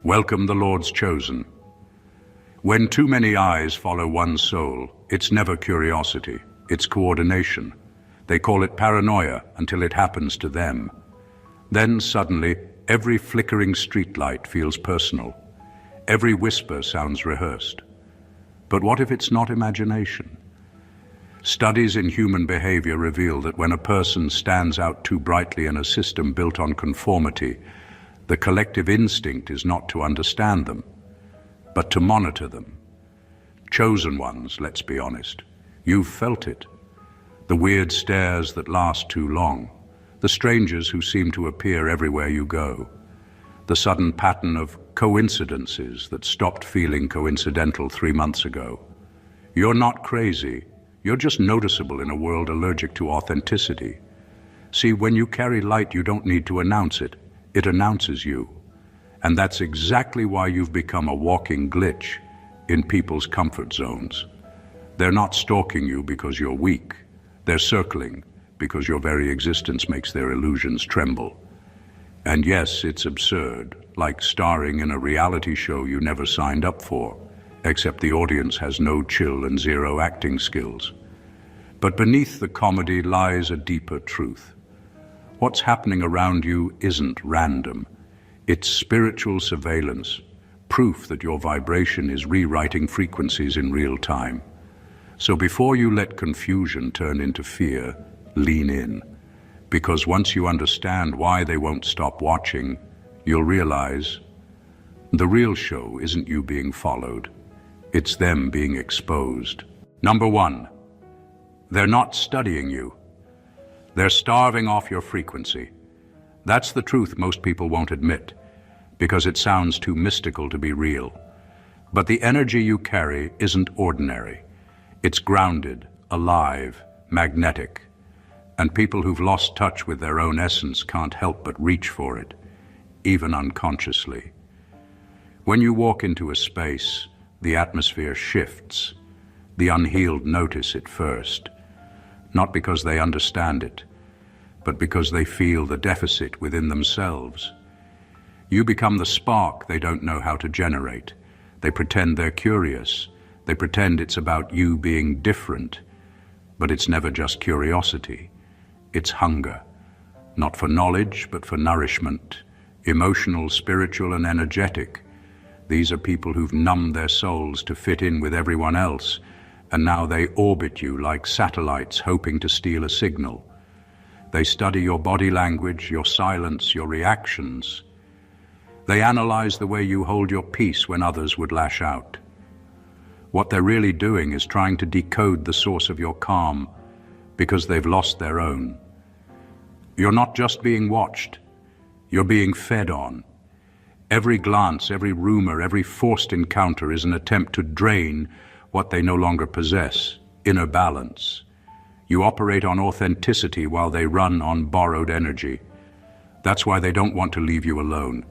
Welcome the Lord's chosen. When too many eyes follow one soul, it's never curiosity, it's coordination. They call it paranoia until it happens to them. Then suddenly, every flickering streetlight feels personal. Every whisper sounds rehearsed. But what if it's not imagination? Studies in human behavior reveal that when a person stands out too brightly in a system built on conformity, the collective instinct is not to understand them, but to monitor them. Chosen ones, let's be honest. You've felt it. The weird stares that last too long. The strangers who seem to appear everywhere you go. The sudden pattern of coincidences that stopped feeling coincidental 3 months ago. You're not crazy. You're just noticeable in a world allergic to authenticity. See, when you carry light, you don't need to announce it. It announces you. And that's exactly why you've become a walking glitch in people's comfort zones. They're not stalking you because you're weak. They're circling because your very existence makes their illusions tremble. And yes, it's absurd, like starring in a reality show you never signed up for, except the audience has no chill and zero acting skills. But beneath the comedy lies a deeper truth. What's happening around you isn't random. It's spiritual surveillance, proof that your vibration is rewriting frequencies in real time. So before you let confusion turn into fear, lean in. Because once you understand why they won't stop watching, you'll realize the real show isn't you being followed. It's them being exposed. Number 1, they're not studying you. They're starving off your frequency. That's the truth most people won't admit, because it sounds too mystical to be real. But the energy you carry isn't ordinary. It's grounded, alive, magnetic. And people who've lost touch with their own essence can't help but reach for it, even unconsciously. When you walk into a space, the atmosphere shifts. The unhealed notice it first. Not because they understand it, but because they feel the deficit within themselves. You become the spark they don't know how to generate. They pretend they're curious. They pretend it's about you being different. But it's never just curiosity. It's hunger. Not for knowledge, but for nourishment. Emotional, spiritual, and energetic. These are people who've numbed their souls to fit in with everyone else, and now they orbit you like satellites hoping to steal a signal. They study your body language, your silence, your reactions. They analyze the way you hold your peace when others would lash out. What they're really doing is trying to decode the source of your calm, because they've lost their own. You're not just being watched, you're being fed on. Every glance, every rumor, every forced encounter is an attempt to drain what they no longer possess, inner balance. You operate on authenticity while they run on borrowed energy. That's why they don't want to leave you alone.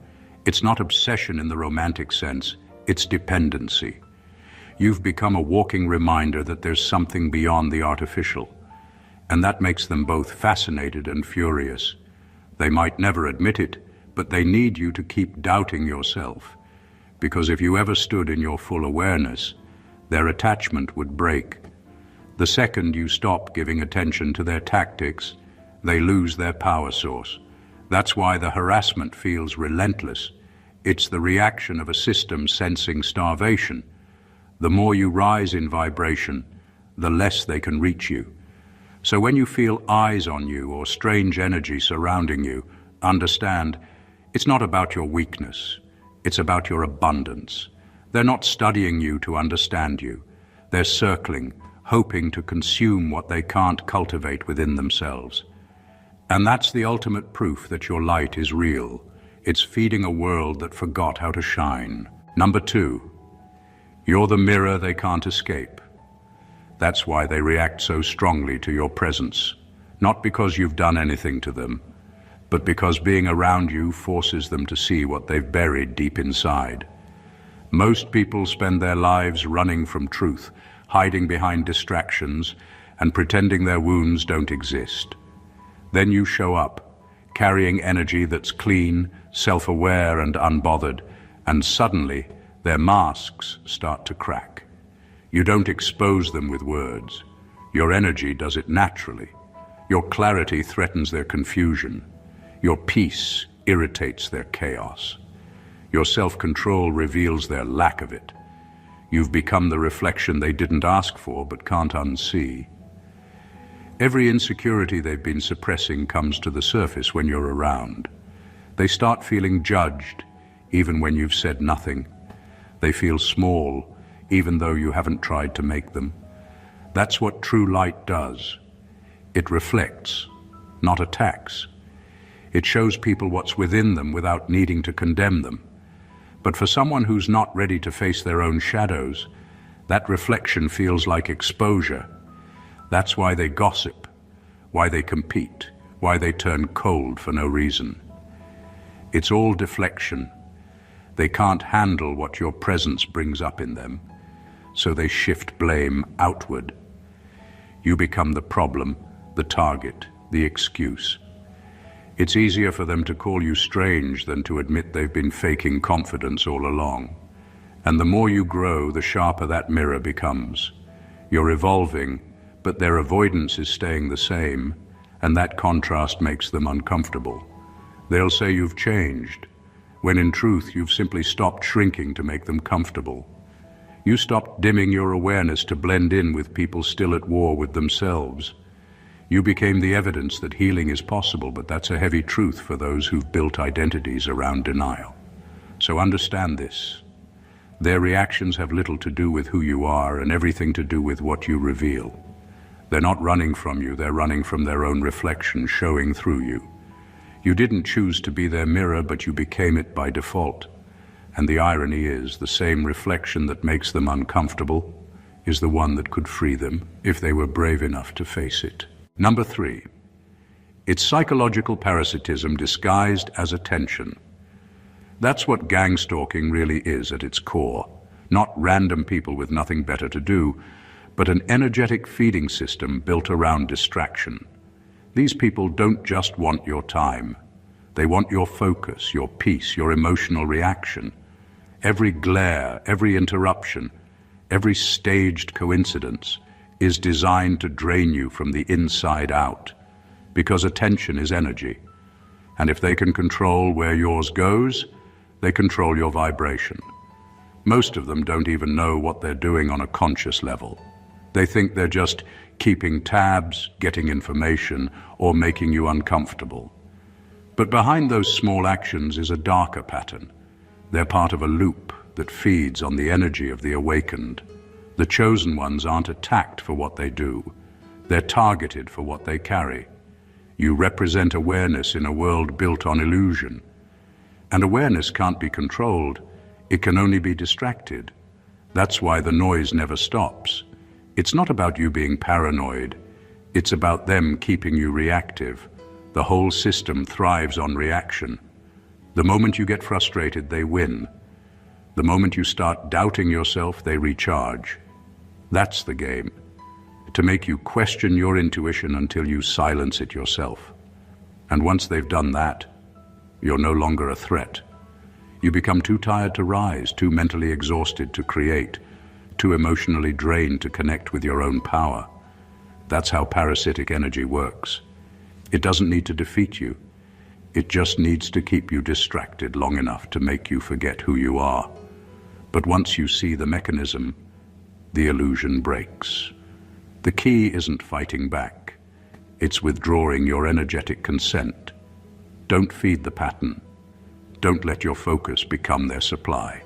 It's not obsession in the romantic sense, it's dependency. You've become a walking reminder that there's something beyond the artificial. And that makes them both fascinated and furious. They might never admit it, but they need you to keep doubting yourself. Because if you ever stood in your full awareness, their attachment would break. The second you stop giving attention to their tactics, they lose their power source. That's why the harassment feels relentless. It's the reaction of a system sensing starvation. The more you rise in vibration, the less they can reach you. So when you feel eyes on you or strange energy surrounding you, understand it's not about your weakness. It's about your abundance. They're not studying you to understand you. They're circling, hoping to consume what they can't cultivate within themselves. And that's the ultimate proof that your light is real. It's feeding a world that forgot how to shine. Number 2, you're the mirror they can't escape. That's why they react so strongly to your presence. Not because you've done anything to them, but because being around you forces them to see what they've buried deep inside. Most people spend their lives running from truth, hiding behind distractions, and pretending their wounds don't exist. Then you show up, carrying energy that's clean, self-aware, and unbothered, and suddenly their masks start to crack. You don't expose them with words. Your energy does it naturally. Your clarity threatens their confusion. Your peace irritates their chaos. Your self-control reveals their lack of it. You've become the reflection they didn't ask for but can't unsee. Every insecurity they've been suppressing comes to the surface when you're around. They start feeling judged, even when you've said nothing. They feel small, even though you haven't tried to make them. That's what true light does. It reflects, not attacks. It shows people what's within them without needing to condemn them. But for someone who's not ready to face their own shadows, that reflection feels like exposure. That's why they gossip, why they compete, why they turn cold for no reason. It's all deflection. They can't handle what your presence brings up in them, so they shift blame outward. You become the problem, the target, the excuse. It's easier for them to call you strange than to admit they've been faking confidence all along. And the more you grow, the sharper that mirror becomes. You're evolving, but their avoidance is staying the same, and that contrast makes them uncomfortable. They'll say you've changed, when in truth you've simply stopped shrinking to make them comfortable. You stopped dimming your awareness to blend in with people still at war with themselves. You became the evidence that healing is possible, but that's a heavy truth for those who've built identities around denial. So understand this. Their reactions have little to do with who you are and everything to do with what you reveal. They're not running from you, they're running from their own reflection showing through you. You didn't choose to be their mirror, but you became it by default. And the irony is, the same reflection that makes them uncomfortable is the one that could free them if they were brave enough to face it. Number 3, it's psychological parasitism disguised as attention. That's what gang stalking really is at its core. Not random people with nothing better to do, but an energetic feeding system built around distraction. These people don't just want your time. They want your focus, your peace, your emotional reaction. Every glare, every interruption, every staged coincidence is designed to drain you from the inside out, because attention is energy. And if they can control where yours goes, they control your vibration. Most of them don't even know what they're doing on a conscious level. They think they're just keeping tabs, getting information, or making you uncomfortable. But behind those small actions is a darker pattern. They're part of a loop that feeds on the energy of the awakened. The chosen ones aren't attacked for what they do. They're targeted for what they carry. You represent awareness in a world built on illusion. And awareness can't be controlled. It can only be distracted. That's why the noise never stops. It's not about you being paranoid. It's about them keeping you reactive. The whole system thrives on reaction. The moment you get frustrated, they win. The moment you start doubting yourself, they recharge. That's the game. To make you question your intuition until you silence it yourself. And once they've done that, you're no longer a threat. You become too tired to rise, too mentally exhausted to create, too emotionally drained to connect with your own power. That's how parasitic energy works. It doesn't need to defeat you. It just needs to keep you distracted long enough to make you forget who you are. But once you see the mechanism, the illusion breaks. The key isn't fighting back. It's withdrawing your energetic consent. Don't feed the pattern. Don't let your focus become their supply.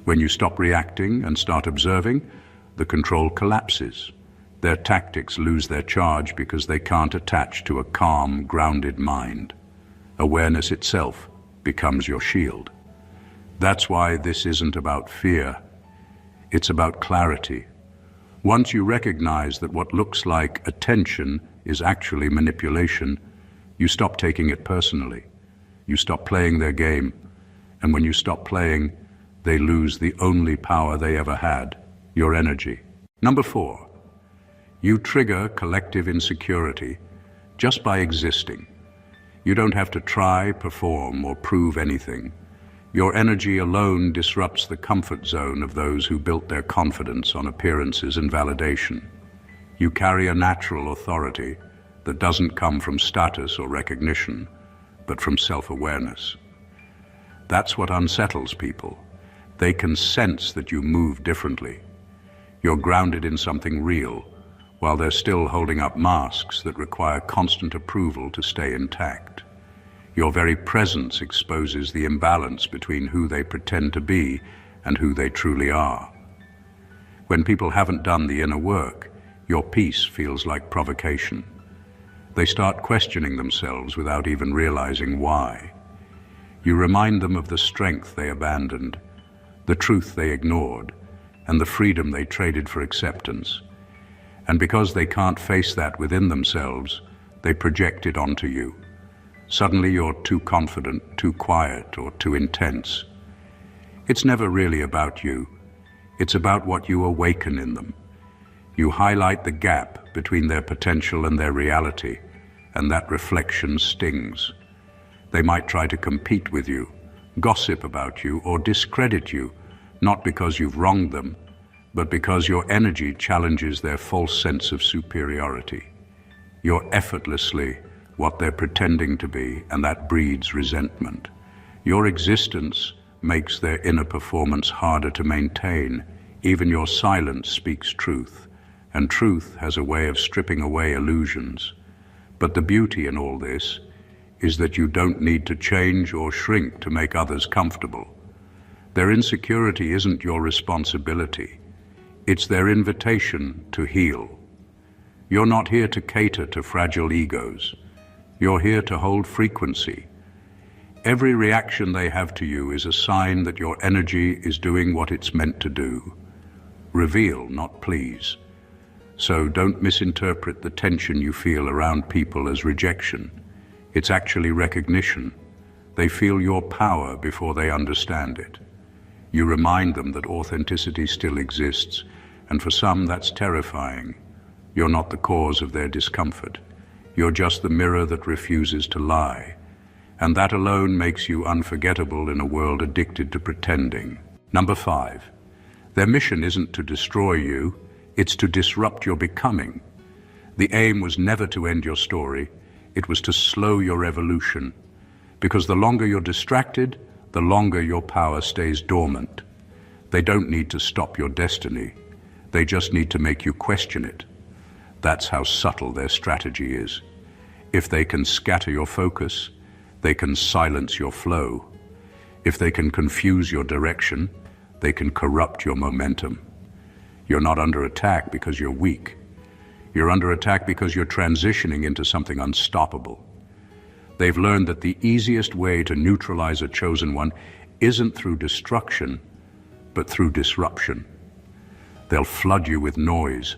When you stop reacting and start observing, the control collapses. Their tactics lose their charge because they can't attach to a calm, grounded mind. Awareness itself becomes your shield. That's why this isn't about fear. It's about clarity. Once you recognize that what looks like attention is actually manipulation, you stop taking it personally. You stop playing their game. And when you stop playing, they lose the only power they ever had, your energy. Number 4, you trigger collective insecurity just by existing. You don't have to try, perform, or prove anything. Your energy alone disrupts the comfort zone of those who built their confidence on appearances and validation. You carry a natural authority that doesn't come from status or recognition, but from self-awareness. That's what unsettles people. They can sense that you move differently. You're grounded in something real, while they're still holding up masks that require constant approval to stay intact. Your very presence exposes the imbalance between who they pretend to be and who they truly are. When people haven't done the inner work, your peace feels like provocation. They start questioning themselves without even realizing why. You remind them of the strength they abandoned, the truth they ignored, and the freedom they traded for acceptance. And because they can't face that within themselves, they project it onto you. Suddenly you're too confident, too quiet, or too intense. It's never really about you. It's about what you awaken in them. You highlight the gap between their potential and their reality, and that reflection stings. They might try to compete with you, gossip about you, or discredit you, not because you've wronged them, but because your energy challenges their false sense of superiority. You're effortlessly what they're pretending to be, and that breeds resentment. Your existence makes their inner performance harder to maintain. Even your silence speaks truth, and truth has a way of stripping away illusions. But the beauty in all this is that you don't need to change or shrink to make others comfortable. Their insecurity isn't your responsibility. It's their invitation to heal. You're not here to cater to fragile egos. You're here to hold frequency. Every reaction they have to you is a sign that your energy is doing what it's meant to do. Reveal, not please. So don't misinterpret the tension you feel around people as rejection. It's actually recognition. They feel your power before they understand it. You remind them that authenticity still exists, and for some that's terrifying. You're not the cause of their discomfort. You're just the mirror that refuses to lie. And that alone makes you unforgettable in a world addicted to pretending. Number 5. Their mission isn't to destroy you, it's to disrupt your becoming. The aim was never to end your story, it was to slow your evolution. Because the longer you're distracted, the longer your power stays dormant. They don't need to stop your destiny. They just need to make you question it. That's how subtle their strategy is. If they can scatter your focus, they can silence your flow. If they can confuse your direction, they can corrupt your momentum. You're not under attack because you're weak. You're under attack because you're transitioning into something unstoppable. They've learned that the easiest way to neutralize a chosen one isn't through destruction, but through disruption. They'll flood you with noise,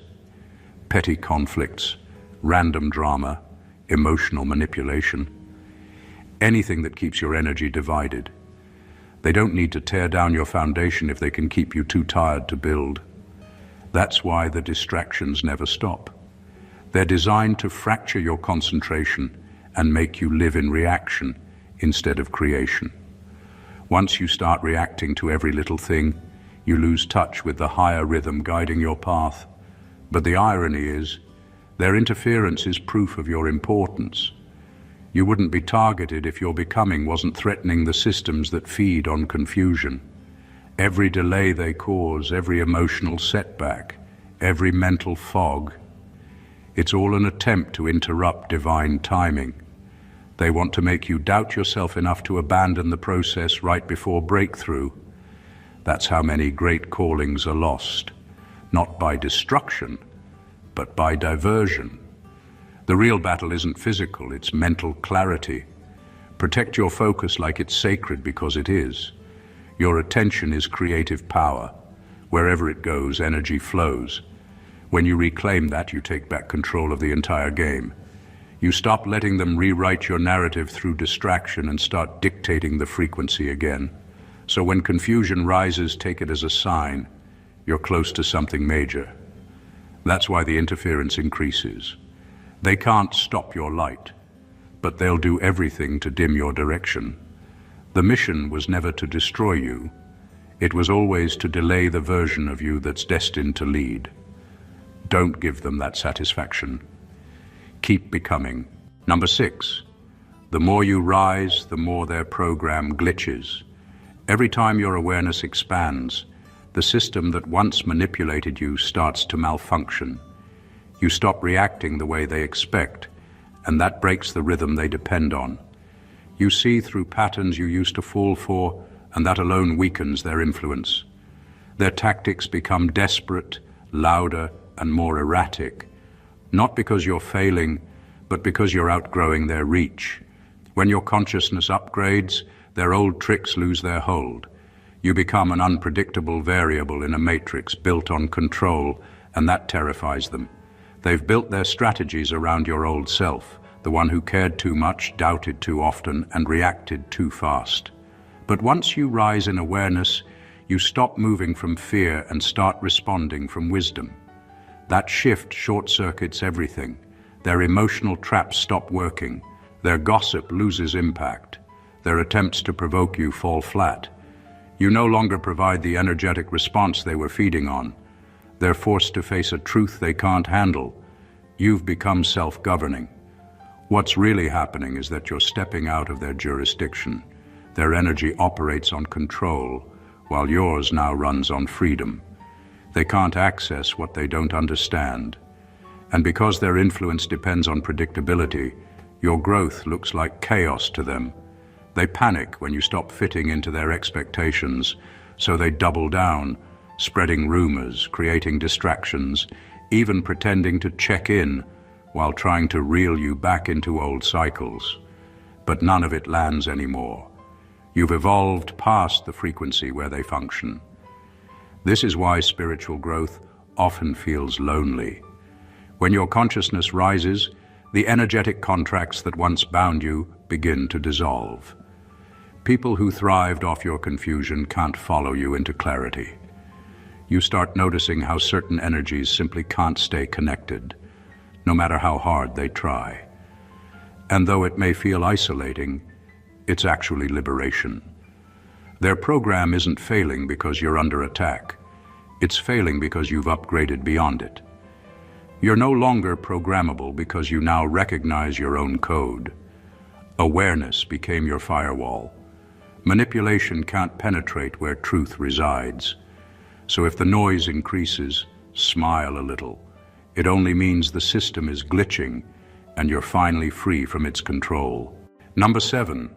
petty conflicts, random drama, emotional manipulation, anything that keeps your energy divided. They don't need to tear down your foundation if they can keep you too tired to build. That's why the distractions never stop. They're designed to fracture your concentration and make you live in reaction instead of creation. Once you start reacting to every little thing, you lose touch with the higher rhythm guiding your path. But the irony is, their interference is proof of your importance. You wouldn't be targeted if your becoming wasn't threatening the systems that feed on confusion. Every delay they cause, every emotional setback, every mental fog, it's all an attempt to interrupt divine timing. They want to make you doubt yourself enough to abandon the process right before breakthrough. That's how many great callings are lost, not by destruction, but by diversion. The real battle isn't physical, it's mental clarity. Protect your focus like it's sacred because it is. Your attention is creative power. Wherever it goes, energy flows. When you reclaim that, you take back control of the entire game. You stop letting them rewrite your narrative through distraction and start dictating the frequency again. So when confusion rises, take it as a sign you're close to something major. That's why the interference increases. They can't stop your light, but they'll do everything to dim your direction. The mission was never to destroy you. It was always to delay the version of you that's destined to lead. Don't give them that satisfaction. Keep becoming. Number 6. The more you rise, the more their program glitches. Every time your awareness expands, the system that once manipulated you starts to malfunction. You stop reacting the way they expect, and that breaks the rhythm they depend on. You see through patterns you used to fall for, and that alone weakens their influence. Their tactics become desperate, louder, and more erratic, not because you're failing, but because you're outgrowing their reach. When your consciousness upgrades, their old tricks lose their hold. You become an unpredictable variable in a matrix built on control, and that terrifies them. They've built their strategies around your old self, the one who cared too much, doubted too often, and reacted too fast. But once you rise in awareness, you stop moving from fear and start responding from wisdom. That shift short-circuits everything. Their emotional traps stop working. Their gossip loses impact. Their attempts to provoke you fall flat. You no longer provide the energetic response they were feeding on. They're forced to face a truth they can't handle. You've become self-governing. What's really happening is that you're stepping out of their jurisdiction. Their energy operates on control, while yours now runs on freedom. They can't access what they don't understand. And because their influence depends on predictability, your growth looks like chaos to them. They panic when you stop fitting into their expectations, so they double down, spreading rumors, creating distractions, even pretending to check in while trying to reel you back into old cycles. But none of it lands anymore. You've evolved past the frequency where they function. This is why spiritual growth often feels lonely. When your consciousness rises, the energetic contracts that once bound you begin to dissolve. People who thrived off your confusion can't follow you into clarity. You start noticing how certain energies simply can't stay connected, no matter how hard they try. And though it may feel isolating, it's actually liberation. Their program isn't failing because you're under attack. It's failing because you've upgraded beyond it. You're no longer programmable because you now recognize your own code. Awareness became your firewall. Manipulation can't penetrate where truth resides. So if the noise increases, smile a little. It only means the system is glitching and you're finally free from its control. Number 7,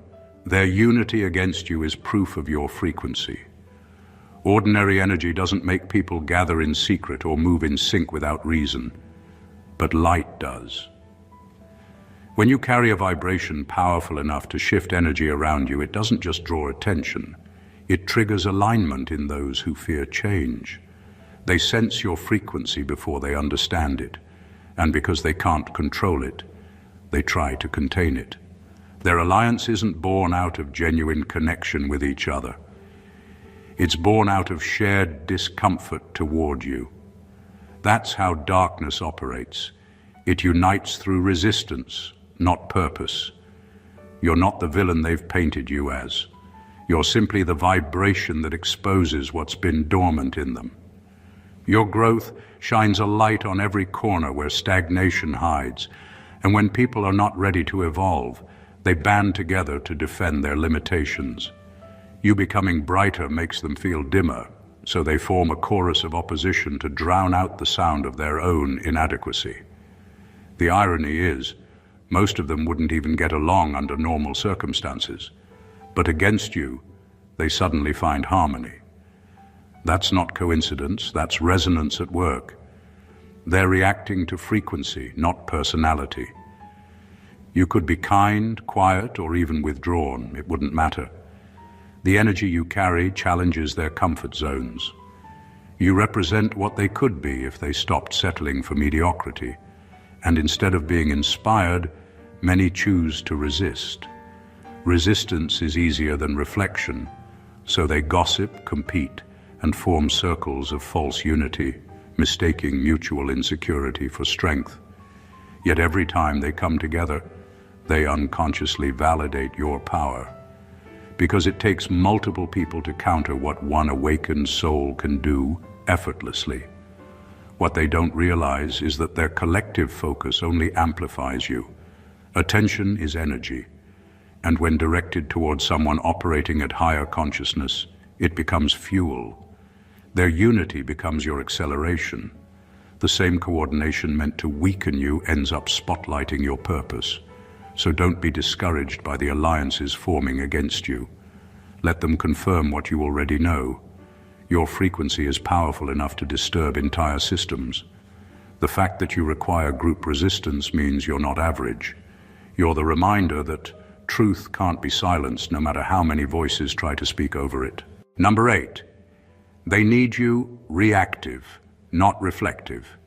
their unity against you is proof of your frequency. Ordinary energy doesn't make people gather in secret or move in sync without reason, but light does. When you carry a vibration powerful enough to shift energy around you, it doesn't just draw attention. It triggers alignment in those who fear change. They sense your frequency before they understand it, and because they can't control it, they try to contain it. Their alliance isn't born out of genuine connection with each other. It's born out of shared discomfort toward you. That's how darkness operates. It unites through resistance, not purpose. You're not the villain they've painted you as. You're simply the vibration that exposes what's been dormant in them. Your growth shines a light on every corner where stagnation hides, and when people are not ready to evolve, they band together to defend their limitations. You becoming brighter makes them feel dimmer, so they form a chorus of opposition to drown out the sound of their own inadequacy. The irony is, most of them wouldn't even get along under normal circumstances, but against you, they suddenly find harmony. That's not coincidence, that's resonance at work. They're reacting to frequency, not personality. You could be kind, quiet, or even withdrawn, it wouldn't matter. The energy you carry challenges their comfort zones. You represent what they could be if they stopped settling for mediocrity, and instead of being inspired, many choose to resist. Resistance is easier than reflection, so they gossip, compete, and form circles of false unity, mistaking mutual insecurity for strength. Yet every time they come together, they unconsciously validate your power. because it takes multiple people to counter what one awakened soul can do effortlessly. What they don't realize is that their collective focus only amplifies you. Attention is energy, and when directed towards someone operating at higher consciousness, it becomes fuel. Their unity becomes your acceleration. The same coordination meant to weaken you ends up spotlighting your purpose. So don't be discouraged by the alliances forming against you. Let them confirm what you already know. Your frequency is powerful enough to disturb entire systems. The fact that you require group resistance means you're not average. You're the reminder that truth can't be silenced no matter how many voices try to speak over it. Number 8. They need you reactive, not reflective.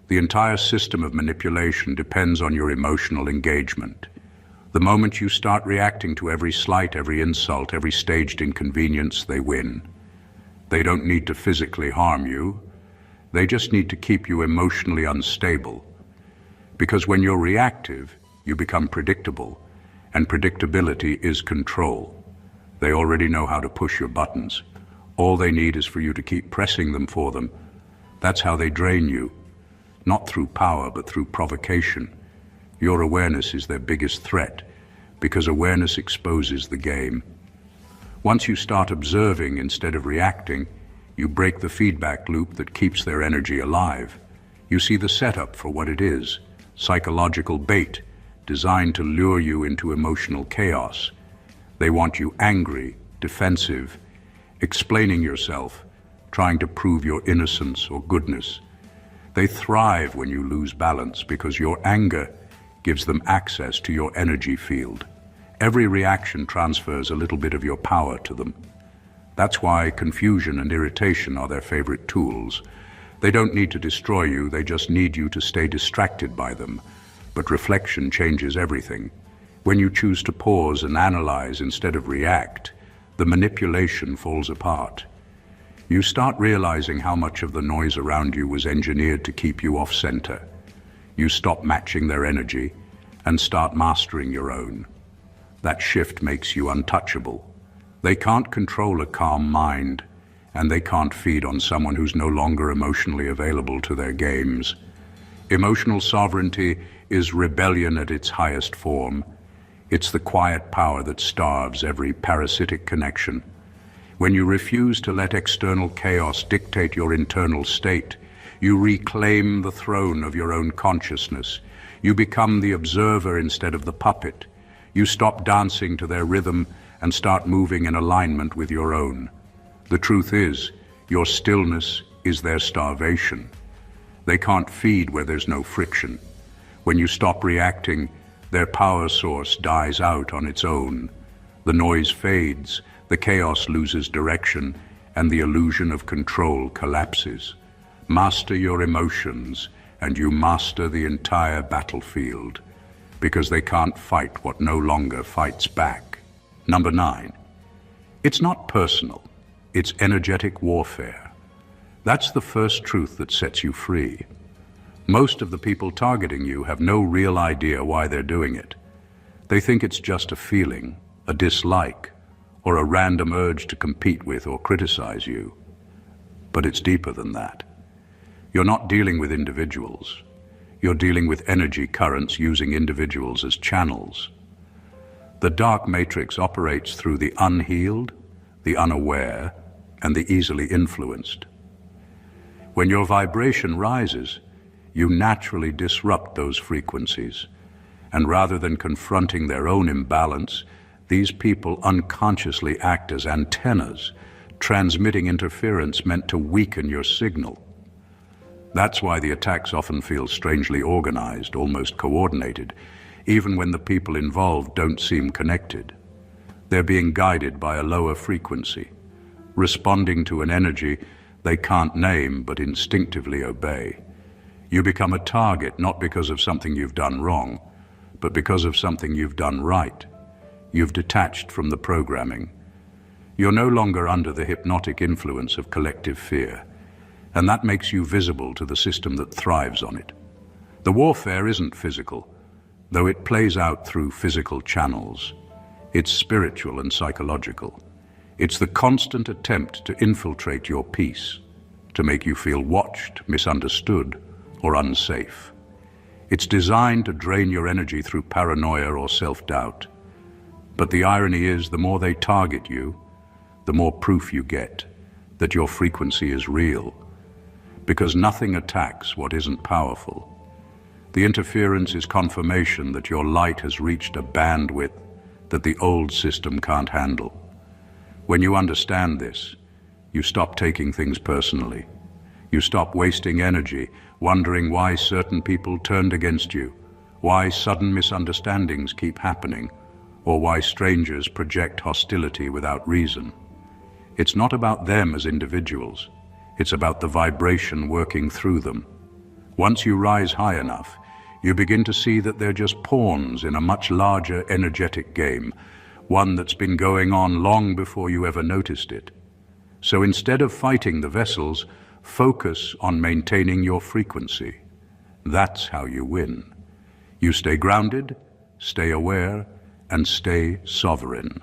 The entire system of manipulation depends on your emotional engagement. The moment you start reacting to every slight, every insult, every staged inconvenience, they win. They don't need to physically harm you. They just need to keep you emotionally unstable. Because when you're reactive, you become predictable, and predictability is control. They already know how to push your buttons. All they need is for you to keep pressing them for them. That's how they drain you, not through power, but through provocation. Your awareness is their biggest threat, because awareness exposes the game. Once you start observing instead of reacting, you break the feedback loop that keeps their energy alive. You see the setup for what it is, psychological bait, designed to lure you into emotional chaos. They want you angry, defensive, explaining yourself, trying to prove your innocence or goodness. They thrive when you lose balance because your anger gives them access to your energy field. Every reaction transfers a little bit of your power to them. That's why confusion and irritation are their favorite tools. They don't need to destroy you, they just need you to stay distracted by them. But reflection changes everything. When you choose to pause and analyze instead of react, the manipulation falls apart. You start realizing how much of the noise around you was engineered to keep you off center. You stop matching their energy and start mastering your own. That shift makes you untouchable. They can't control a calm mind, and they can't feed on someone who's no longer emotionally available to their games. Emotional sovereignty is rebellion at its highest form. It's the quiet power that starves every parasitic connection. When you refuse to let external chaos dictate your internal state, you reclaim the throne of your own consciousness. You become the observer instead of the puppet. You stop dancing to their rhythm and start moving in alignment with your own. The truth is, your stillness is their starvation. They can't feed where there's no friction. When you stop reacting, their power source dies out on its own. The noise fades, the chaos loses direction, and the illusion of control collapses. Master your emotions, and you master the entire battlefield, because they can't fight what no longer fights back. Number 9. It's not personal, it's energetic warfare. That's the first truth that sets you free. Most of the people targeting you have no real idea why they're doing it. They think it's just a feeling, a dislike, or a random urge to compete with or criticize you. But it's deeper than that. You're not dealing with individuals. You're dealing with energy currents using individuals as channels. The dark matrix operates through the unhealed, the unaware, and the easily influenced. When your vibration rises, you naturally disrupt those frequencies. And rather than confronting their own imbalance, these people unconsciously act as antennas, transmitting interference meant to weaken your signal. That's why the attacks often feel strangely organized, almost coordinated, even when the people involved don't seem connected. They're being guided by a lower frequency, responding to an energy they can't name but instinctively obey. You become a target not because of something you've done wrong, but because of something you've done right. You've detached from the programming. You're no longer under the hypnotic influence of collective fear, and that makes you visible to the system that thrives on it. The warfare isn't physical, though it plays out through physical channels. It's spiritual and psychological. It's the constant attempt to infiltrate your peace, to make you feel watched, misunderstood, or unsafe. It's designed to drain your energy through paranoia or self-doubt. But the irony is, the more they target you, the more proof you get that your frequency is real. Because nothing attacks what isn't powerful. The interference is confirmation that your light has reached a bandwidth that the old system can't handle. When you understand this, you stop taking things personally. You stop wasting energy wondering why certain people turned against you, why sudden misunderstandings keep happening, or why strangers project hostility without reason. It's not about them as individuals. It's about the vibration working through them. Once you rise high enough, you begin to see that they're just pawns in a much larger energetic game, one that's been going on long before you ever noticed it. So instead of fighting the vessels, focus on maintaining your frequency. That's how you win. You stay grounded, stay aware, and stay sovereign.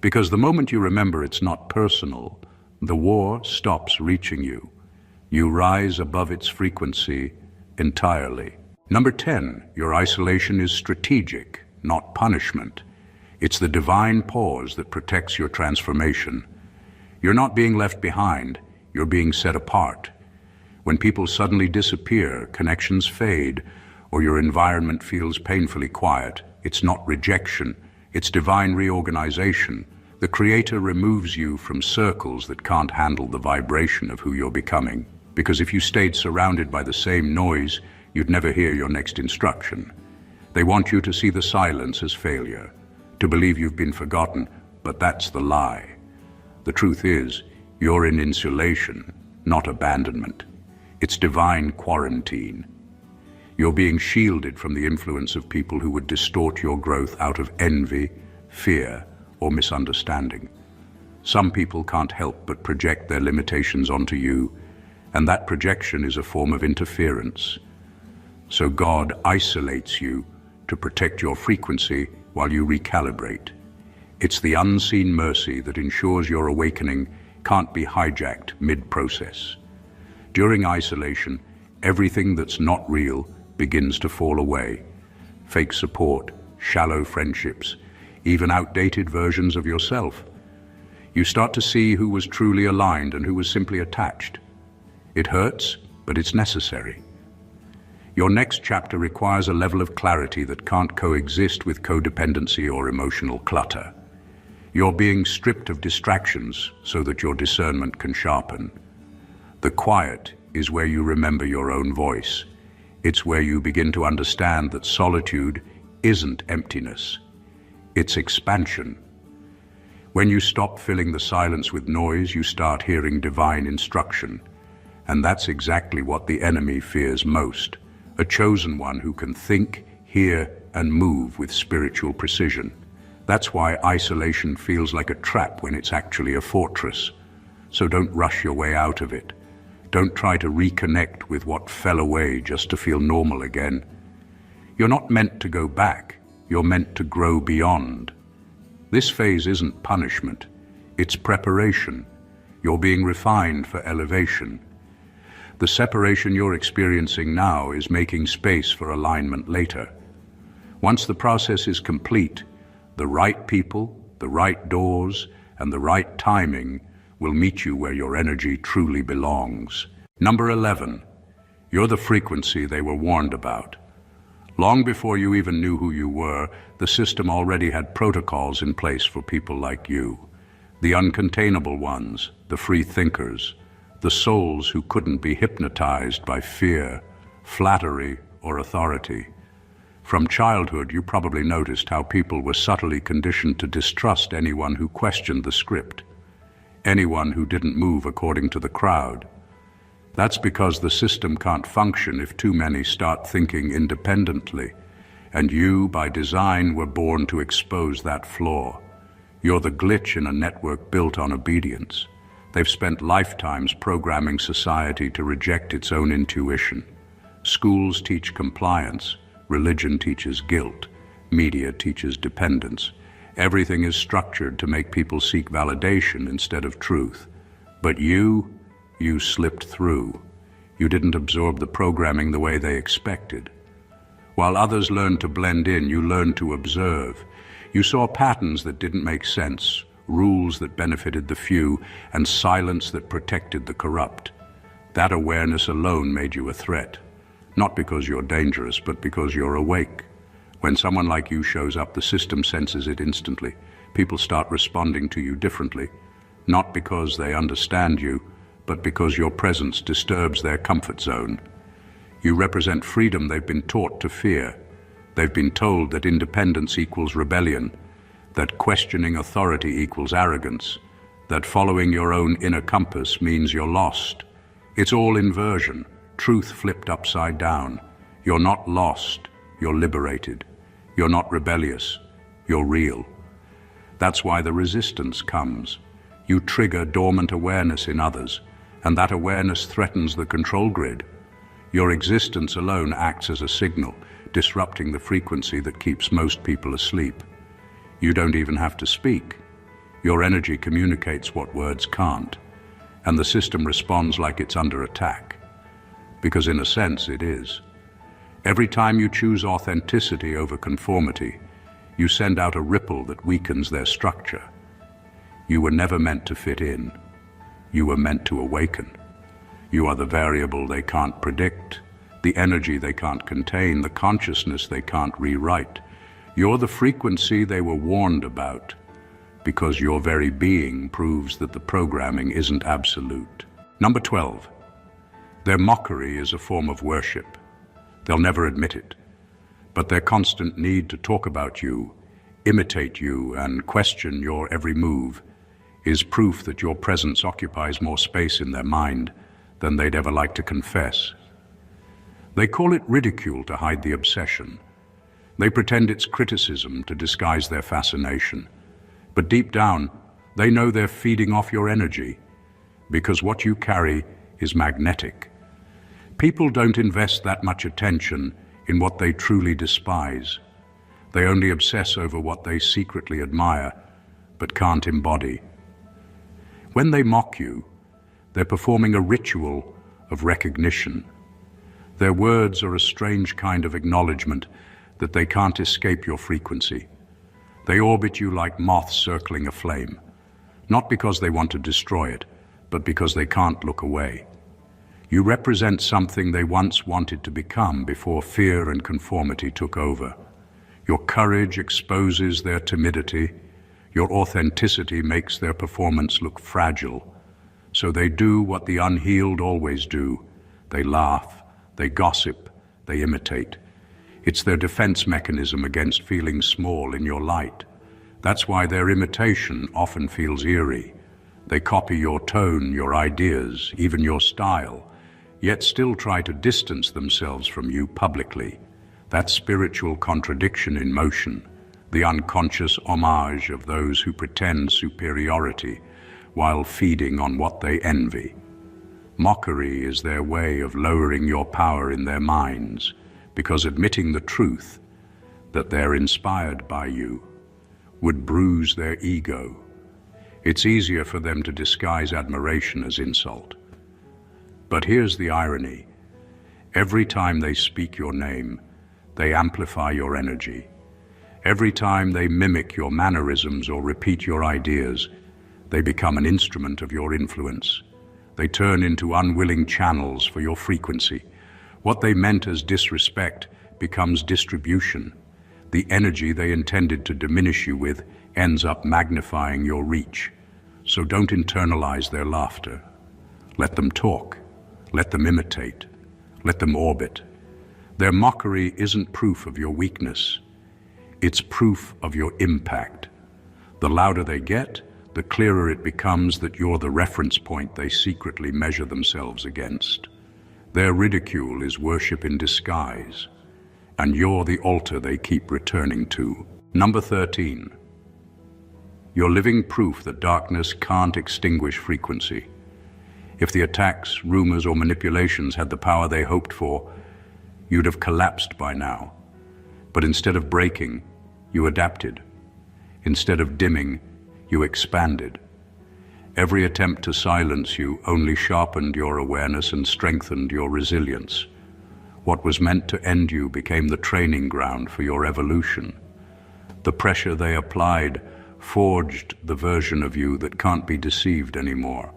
Because the moment you remember it's not personal, the war stops reaching you. You rise above its frequency entirely. Number 10, your isolation is strategic, not punishment. It's the divine pause that protects your transformation. You're not being left behind, you're being set apart. When people suddenly disappear, connections fade, or your environment feels painfully quiet, it's not rejection, it's divine reorganization. The Creator removes you from circles that can't handle the vibration of who you're becoming. Because if you stayed surrounded by the same noise, you'd never hear your next instruction. They want you to see the silence as failure, to believe you've been forgotten, but that's the lie. The truth is, you're in insulation, not abandonment. It's divine quarantine. You're being shielded from the influence of people who would distort your growth out of envy, fear, or misunderstanding. Some people can't help but project their limitations onto you, and that projection is a form of interference. So God isolates you to protect your frequency while you recalibrate. It's the unseen mercy that ensures your awakening can't be hijacked mid-process. During isolation, everything that's not real begins to fall away. Fake support, shallow friendships, even outdated versions of yourself. You start to see who was truly aligned and who was simply attached. It hurts, but it's necessary. Your next chapter requires a level of clarity that can't coexist with codependency or emotional clutter. You're being stripped of distractions so that your discernment can sharpen. The quiet is where you remember your own voice. It's where you begin to understand that solitude isn't emptiness. It's expansion. When you stop filling the silence with noise, you start hearing divine instruction. And that's exactly what the enemy fears most. A chosen one who can think, hear, and move with spiritual precision. That's why isolation feels like a trap when it's actually a fortress. So don't rush your way out of it. Don't try to reconnect with what fell away just to feel normal again. You're not meant to go back. You're meant to grow beyond. This phase isn't punishment. It's preparation. You're being refined for elevation. The separation you're experiencing now is making space for alignment later. Once the process is complete, the right people, the right doors, and the right timing will meet you where your energy truly belongs. Number 11, you're the frequency they were warned about. Long before you even knew who you were, the system already had protocols in place for people like you. The uncontainable ones, the free thinkers, the souls who couldn't be hypnotized by fear, flattery, or authority. From childhood, you probably noticed how people were subtly conditioned to distrust anyone who questioned the script, anyone who didn't move according to the crowd. That's because the system can't function if too many start thinking independently, and you, by design, were born to expose that flaw. You're the glitch in a network built on obedience. They've spent lifetimes programming society to reject its own intuition. Schools teach compliance, religion teaches guilt, media teaches dependence, Everything is structured to make people seek validation instead of truth. But you slipped through. You didn't absorb the programming the way they expected. While others learned to blend in, you learned to observe. You saw patterns that didn't make sense, rules that benefited the few, and silence that protected the corrupt. That awareness alone made you a threat. Not because you're dangerous, but because you're awake. When someone like you shows up, the system senses it instantly. People start responding to you differently, not because they understand you, but because your presence disturbs their comfort zone. You represent freedom they've been taught to fear. They've been told that independence equals rebellion, that questioning authority equals arrogance, that following your own inner compass means you're lost. It's all inversion, truth flipped upside down. You're not lost, you're liberated. You're not rebellious, you're real. That's why the resistance comes. You trigger dormant awareness in others, and that awareness threatens the control grid. Your existence alone acts as a signal, disrupting the frequency that keeps most people asleep. You don't even have to speak. Your energy communicates what words can't, and the system responds like it's under attack. Because in a sense, it is. Every time you choose authenticity over conformity, you send out a ripple that weakens their structure. You were never meant to fit in. You were meant to awaken. You are the variable they can't predict, the energy they can't contain, the consciousness they can't rewrite. You're the frequency they were warned about, because your very being proves that the programming isn't absolute. Number 12. Their mockery is a form of worship. They'll never admit it, but their constant need to talk about you, imitate you, and question your every move is proof that your presence occupies more space in their mind than they'd ever like to confess. They call it ridicule to hide the obsession. They pretend it's criticism to disguise their fascination. But deep down, they know they're feeding off your energy, because what you carry is magnetic. People don't invest that much attention in what they truly despise. They only obsess over what they secretly admire, but can't embody. When they mock you, they're performing a ritual of recognition. Their words are a strange kind of acknowledgement that they can't escape your frequency. They orbit you like moths circling a flame, not because they want to destroy it, but because they can't look away. You represent something they once wanted to become before fear and conformity took over. Your courage exposes their timidity. Your authenticity makes their performance look fragile. So they do what the unhealed always do. They laugh, they gossip, they imitate. It's their defense mechanism against feeling small in your light. That's why their imitation often feels eerie. They copy your tone, your ideas, even your style, yet still try to distance themselves from you publicly. That spiritual contradiction in motion, the unconscious homage of those who pretend superiority while feeding on what they envy. Mockery is their way of lowering your power in their minds, because admitting the truth that they're inspired by you would bruise their ego. It's easier for them to disguise admiration as insult. But here's the irony. Every time they speak your name, they amplify your energy. Every time they mimic your mannerisms or repeat your ideas, they become an instrument of your influence. They turn into unwilling channels for your frequency. What they meant as disrespect becomes distribution. The energy they intended to diminish you with ends up magnifying your reach. So don't internalize their laughter. Let them talk. Let them imitate. Let them orbit. Their mockery isn't proof of your weakness. It's proof of your impact. The louder they get, the clearer it becomes that you're the reference point they secretly measure themselves against. Their ridicule is worship in disguise, and you're the altar they keep returning to. Number 13. You're living proof that darkness can't extinguish frequency. If the attacks, rumors, or manipulations had the power they hoped for, you'd have collapsed by now. But instead of breaking, you adapted. Instead of dimming, you expanded. Every attempt to silence you only sharpened your awareness and strengthened your resilience. What was meant to end you became the training ground for your evolution. The pressure they applied forged the version of you that can't be deceived anymore.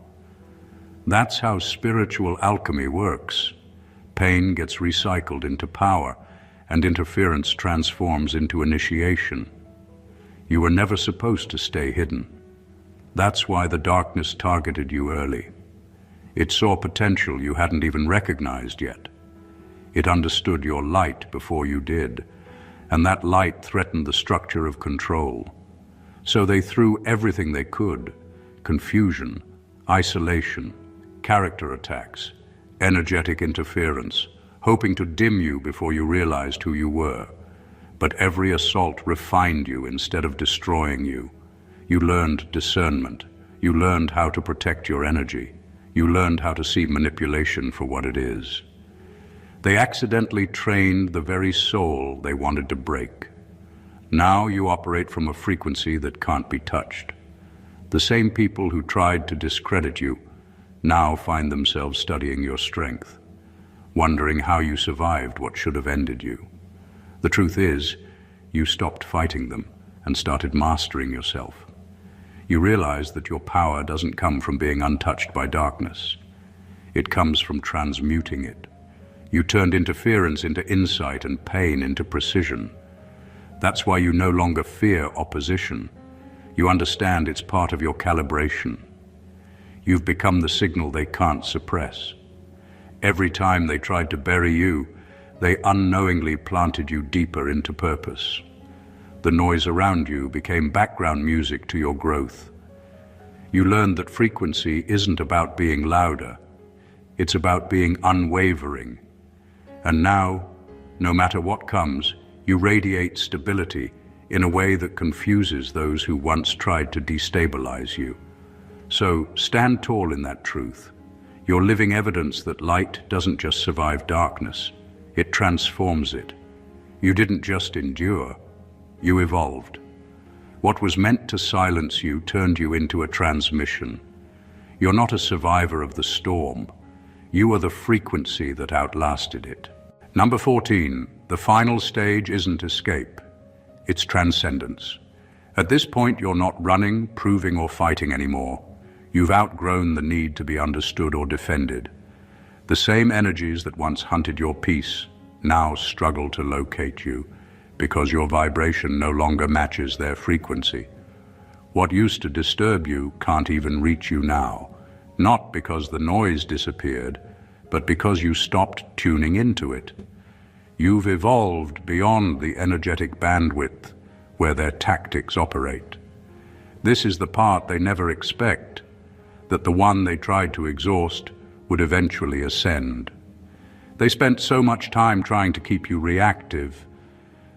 That's how spiritual alchemy works. Pain gets recycled into power, and interference transforms into initiation. You were never supposed to stay hidden. That's why the darkness targeted you early. It saw potential you hadn't even recognized yet. It understood your light before you did, and that light threatened the structure of control. So they threw everything they could: confusion, isolation, character attacks, energetic interference, hoping to dim you before you realized who you were. But every assault refined you instead of destroying you. You learned discernment. You learned how to protect your energy. You learned how to see manipulation for what it is. They accidentally trained the very soul they wanted to break. Now you operate from a frequency that can't be touched. The same people who tried to discredit you now find themselves studying your strength, wondering how you survived what should have ended you. The truth is, you stopped fighting them and started mastering yourself. You realized that your power doesn't come from being untouched by darkness. It comes from transmuting it. You turned interference into insight and pain into precision. That's why you no longer fear opposition. You understand it's part of your calibration. You've become the signal they can't suppress. Every time they tried to bury you, they unknowingly planted you deeper into purpose. The noise around you became background music to your growth. You learned that frequency isn't about being louder. It's about being unwavering. And now, no matter what comes, you radiate stability in a way that confuses those who once tried to destabilize you. So stand tall in that truth. You're living evidence that light doesn't just survive darkness, it transforms it. You didn't just endure, you evolved. What was meant to silence you turned you into a transmission. You're not a survivor of the storm. You are the frequency that outlasted it. Number 14, the final stage isn't escape. It's transcendence. At this point, you're not running, proving, or fighting anymore. You've outgrown the need to be understood or defended. The same energies that once hunted your peace now struggle to locate you because your vibration no longer matches their frequency. What used to disturb you can't even reach you now, not because the noise disappeared, but because you stopped tuning into it. You've evolved beyond the energetic bandwidth where their tactics operate. This is the part they never expect, that the one they tried to exhaust would eventually ascend. They spent so much time trying to keep you reactive,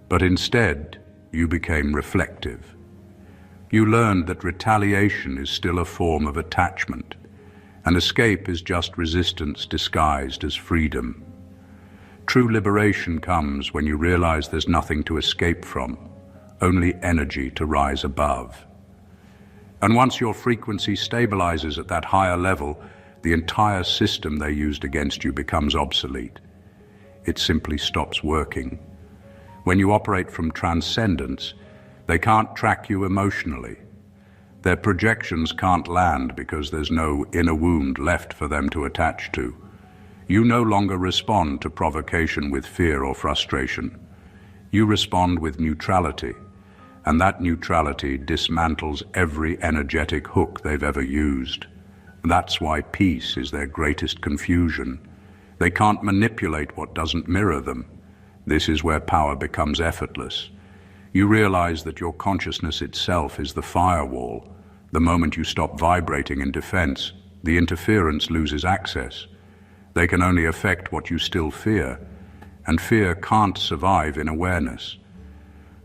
but instead you became reflective. You learned that retaliation is still a form of attachment, and escape is just resistance disguised as freedom. True liberation comes when you realize there's nothing to escape from, only energy to rise above. And once your frequency stabilizes at that higher level, the entire system they used against you becomes obsolete. It simply stops working. When you operate from transcendence, they can't track you emotionally. Their projections can't land because there's no inner wound left for them to attach to. You no longer respond to provocation with fear or frustration. You respond with neutrality, and that neutrality dismantles every energetic hook they've ever used. That's why peace is their greatest confusion. They can't manipulate what doesn't mirror them. This is where power becomes effortless. You realize that your consciousness itself is the firewall. The moment you stop vibrating in defense, the interference loses access. They can only affect what you still fear, and fear can't survive in awareness.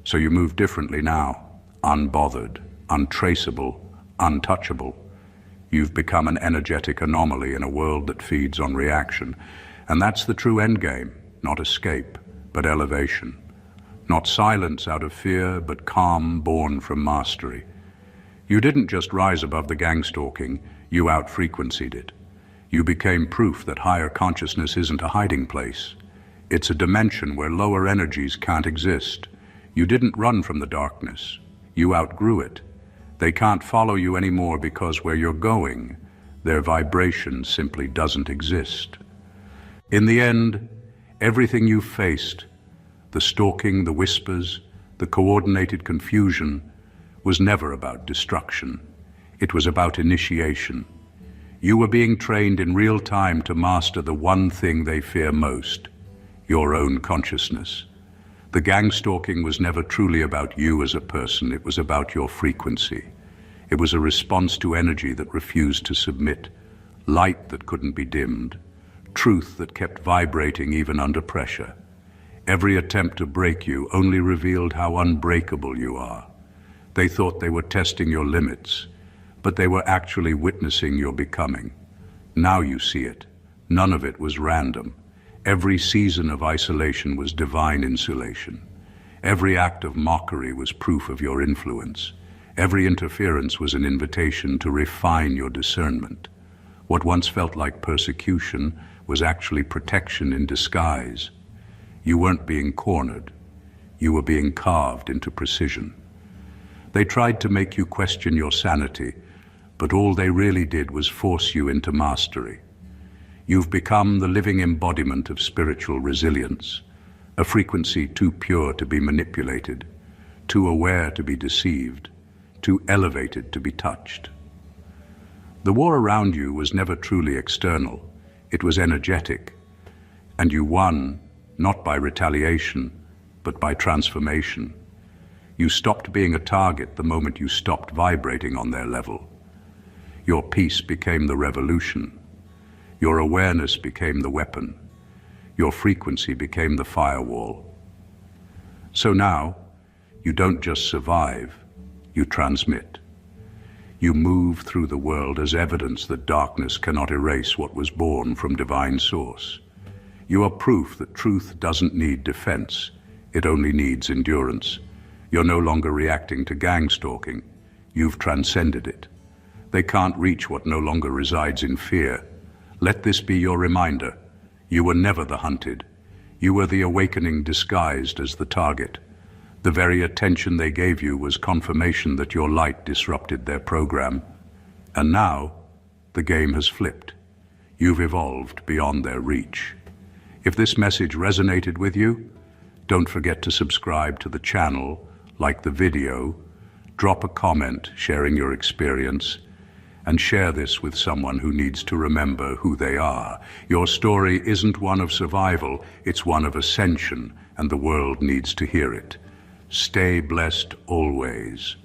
So you move differently now, unbothered, untraceable, untouchable. You've become an energetic anomaly in a world that feeds on reaction. And that's the true endgame, not escape, but elevation. Not silence out of fear, but calm born from mastery. You didn't just rise above the gang-stalking, you out-frequencied it. You became proof that higher consciousness isn't a hiding place. It's a dimension where lower energies can't exist. You didn't run from the darkness. You outgrew it. They can't follow you anymore because where you're going, their vibration simply doesn't exist. In the end, everything you faced, the stalking, the whispers, the coordinated confusion, was never about destruction. It was about initiation. You were being trained in real time to master the one thing they fear most, your own consciousness. The gang stalking was never truly about you as a person, it was about your frequency. It was a response to energy that refused to submit, light that couldn't be dimmed, truth that kept vibrating even under pressure. Every attempt to break you only revealed how unbreakable you are. They thought they were testing your limits, but they were actually witnessing your becoming. Now you see it. None of it was random. Every season of isolation was divine insulation. Every act of mockery was proof of your influence. Every interference was an invitation to refine your discernment. What once felt like persecution was actually protection in disguise. You weren't being cornered. You were being carved into precision. They tried to make you question your sanity, but all they really did was force you into mastery. You've become the living embodiment of spiritual resilience, a frequency too pure to be manipulated, too aware to be deceived, too elevated to be touched. The war around you was never truly external. It was energetic, and you won not by retaliation, but by transformation. You stopped being a target the moment you stopped vibrating on their level. Your peace became the revolution. Your awareness became the weapon. Your frequency became the firewall. So now, you don't just survive, you transmit. You move through the world as evidence that darkness cannot erase what was born from divine source. You are proof that truth doesn't need defense, it only needs endurance. You're no longer reacting to gang stalking. You've transcended it. They can't reach what no longer resides in fear. Let this be your reminder. You were never the hunted. You were the awakening disguised as the target. The very attention they gave you was confirmation that your light disrupted their program. And now, the game has flipped. You've evolved beyond their reach. If this message resonated with you, don't forget to subscribe to the channel, like the video, drop a comment sharing your experience, and share this with someone who needs to remember who they are. Your story isn't one of survival, it's one of ascension, and the world needs to hear it. Stay blessed always.